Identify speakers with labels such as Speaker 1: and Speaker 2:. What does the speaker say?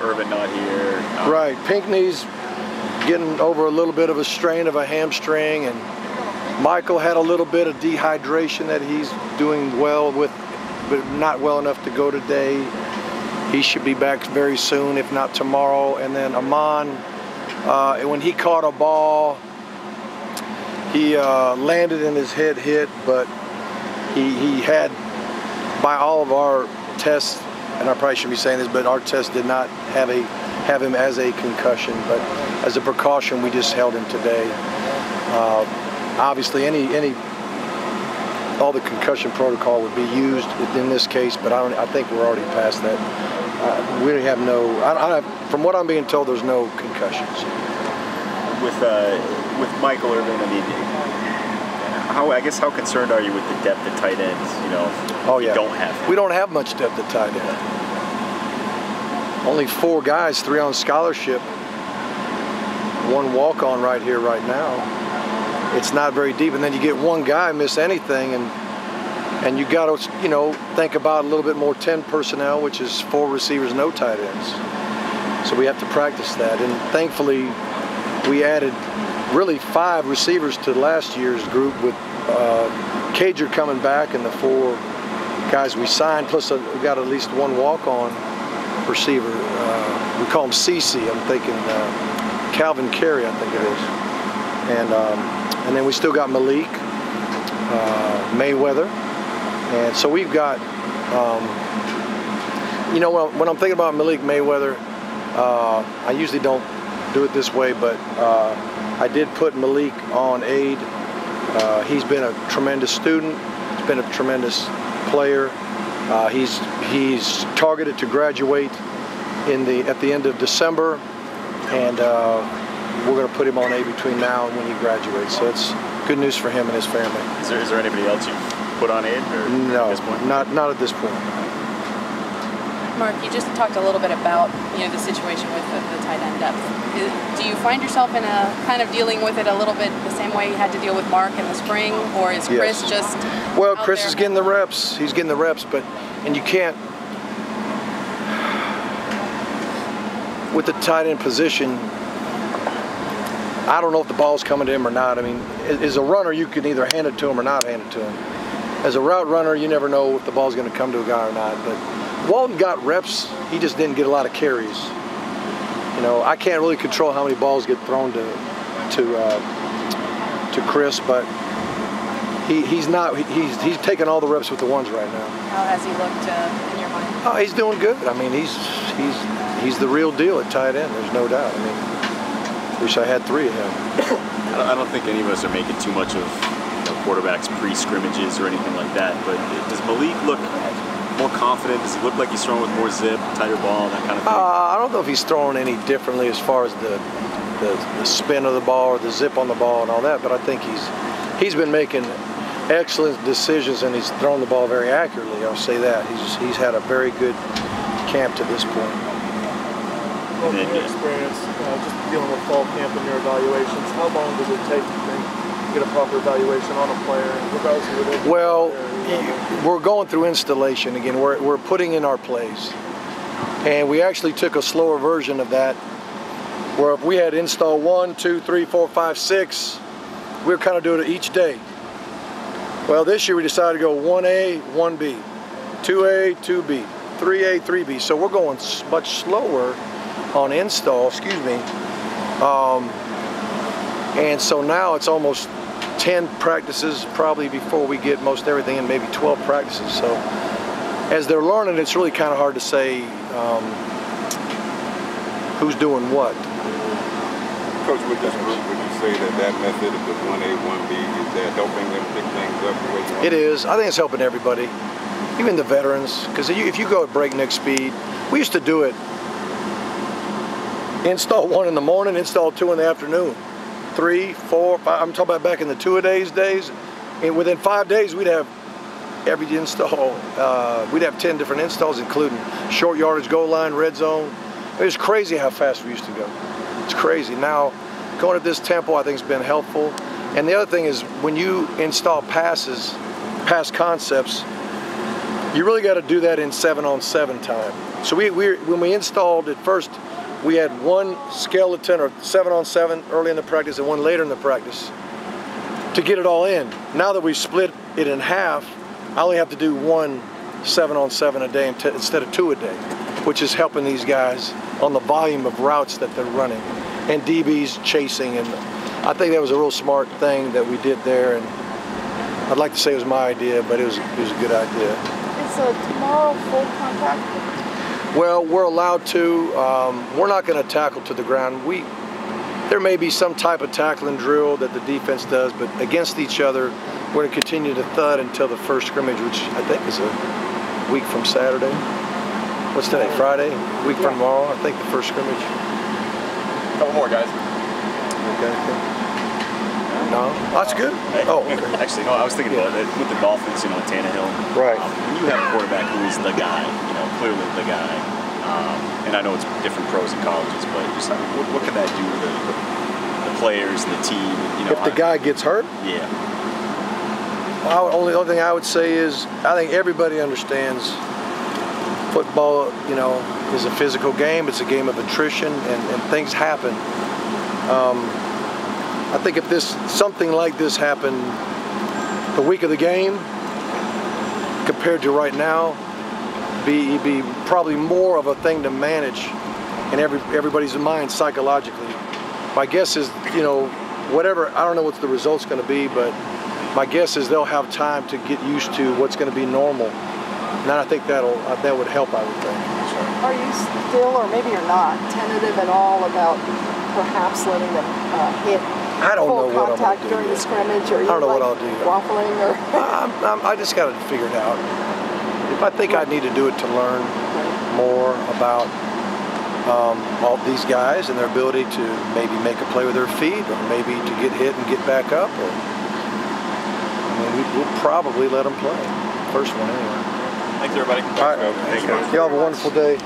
Speaker 1: Irvin not here.
Speaker 2: Right, Pinckney's getting over a little bit of a strain of a hamstring, and Michael had a little bit of dehydration that he's doing well with, but not well enough to go today. He should be back very soon, if not tomorrow. And then Amon, when he caught a ball, he landed and his head hit, but he had, by all of our tests, and I probably shouldn't be saying this, but our test did not have him as a concussion, but as a precaution, we just held him today. Obviously, all the concussion protocol would be used in this case, but I think we're already past that. We have no. From what I'm being told, there's no concussions.
Speaker 1: With Michael Irvin, I mean, I guess how concerned are you with the depth at tight ends? You know,
Speaker 2: you
Speaker 1: don't have.
Speaker 2: We don't have much depth at tight end. Only 4 guys, 3 on scholarship, 1 walk-on right here, right now. It's not very deep, and then you get 1 guy miss anything, and you got to, you know, think about a little bit more 10 personnel, which is 4 receivers, no tight ends. So we have to practice that, and thankfully we added really 5 receivers to last year's group with Cager coming back and the 4 guys we signed, plus we got at least 1 walk-on receiver. We call him CC. I'm thinking Calvin Carey, I think it is. And then we still got Malik, Mayweather, and so we've got. You know, when I'm thinking about Malik Mayweather, I usually don't do it this way, but I did put Malik on aid. He's been a tremendous student. He's been a tremendous player. He's targeted to graduate at the end of December, and we're going to put him on aid between now and when he graduates. So it's good news for him and his family.
Speaker 1: Is there anybody else you put on aid? Or
Speaker 2: no,
Speaker 1: at this point?
Speaker 2: not at this point.
Speaker 3: Mark, you just talked a little bit about, you know, the situation with the tight end depth. Do you find yourself in a kind of dealing with it a little bit the same way you had to deal with Mark in the spring, or is Chris just?
Speaker 2: Well, Chris is getting the reps. He's getting the reps, and you can't, with the tight end position, I don't know if the ball's coming to him or not. I mean, as a runner, you can either hand it to him or not hand it to him. As a route runner, you never know if the ball's going to come to a guy or not. But Walton got reps. He just didn't get a lot of carries. You know, I can't really control how many balls get thrown to Chris, but he's taking all the reps with the ones right now.
Speaker 3: How has he looked in your mind?
Speaker 2: Oh, he's doing good. I mean, he's the real deal at tight end. There's no doubt. I mean, wish I had 3 of him.
Speaker 1: I don't think any of us are making too much of quarterbacks pre-scrimmages or anything like that. But does Malik look more confident? Does he look like he's throwing with more zip, tighter ball, that kind of thing?
Speaker 2: I don't know if he's throwing any differently as far as the spin of the ball or the zip on the ball and all that, but I think he's been making excellent decisions, and he's thrown the ball very accurately. I'll say that. He's had a very good camp to this point.
Speaker 4: Well, in your experience, just dealing with fall camp and your evaluations, how long does it take, you think, to get a proper evaluation on a player?
Speaker 2: Well, we're going through installation again. We're putting in our plays, and we actually took a slower version of that, where if we had install 1, 2, 3, 4, 5, 6, we were kind of doing it each day. Well, this year we decided to go 1A, 1B, 2A, 2B, 3A, 3B. So we're going much slower on install, and so now it's almost 10 practices probably before we get most everything, and maybe 12 practices. So as they're learning, it's really kind of hard to say who's doing what.
Speaker 5: Coach, with this group, would you say that method of the 1A, 1B, is that helping them pick things up the way you want?
Speaker 2: It is. I think it's helping everybody, even the veterans, because if you go at breakneck speed, we used to do it. Install 1 in the morning, install 2 in the afternoon. 3, 4, 5, I'm talking about back in the 2-a-days days. And within 5 days, we'd have every install. We'd have 10 different installs, including short yardage, goal line, red zone. It was crazy how fast we used to go. It's crazy. Now, going at this tempo, I think has been helpful. And the other thing is, when you install pass concepts, You really got to do that in 7-on-7 time. So when we installed it first, we had one skeleton or 7-on-7 early in the practice and one later in the practice to get it all in. Now that we've split it in half, I only have to do one 7-on-7 a day instead of 2 a day, which is helping these guys on the volume of routes that they're running and DBs chasing. And I think that was a real smart thing that we did there. And I'd like to say it was my idea, but it was a good idea.
Speaker 6: Is tomorrow full contact?
Speaker 2: Well, we're allowed to. We're not going to tackle to the ground. There may be some type of tackling drill that the defense does, but against each other, we're going to continue to thud until the first scrimmage, which I think is a week from Saturday. What's today? Friday? A week from tomorrow, I think the first scrimmage.
Speaker 1: Couple more, guys.
Speaker 2: Okay. No, that's good. Oh, okay.
Speaker 1: Actually, no. I was thinking about it with the Dolphins. You know, Tannehill.
Speaker 2: Right.
Speaker 1: When you have a quarterback who is the guy, you know, clearly the guy. And I know it's different pros and colleges, but just what can that do to the players and the team? You know,
Speaker 2: if the guy gets hurt?
Speaker 1: Yeah.
Speaker 2: Only thing I would say is I think everybody understands football, you know, is a physical game. It's a game of attrition, and things happen. I think if something like this happened the week of the game compared to right now, it'd be probably more of a thing to manage in everybody's mind psychologically. My guess is, you know, whatever, I don't know what the result's going to be, but my guess is they'll have time to get used to what's going to be normal. And I think that would help, I would think.
Speaker 6: Are you still, or maybe you're not, tentative at all about perhaps letting them hit
Speaker 2: I don't know what I'm
Speaker 6: contact
Speaker 2: gonna do
Speaker 6: during the
Speaker 2: yet.
Speaker 6: scrimmage, or
Speaker 2: I don't know what
Speaker 6: like
Speaker 2: I'll do yet.
Speaker 6: waffling, or
Speaker 2: I just got to figure it out. If I think I need to do it to learn more about all these guys and their ability to maybe make a play with their feet, or maybe to get hit and get back up. Or, I mean, we'll probably let them play. First one anyway.
Speaker 1: Thanks, everybody.
Speaker 2: All right.
Speaker 1: Thanks,
Speaker 2: Y'all have a wonderful day.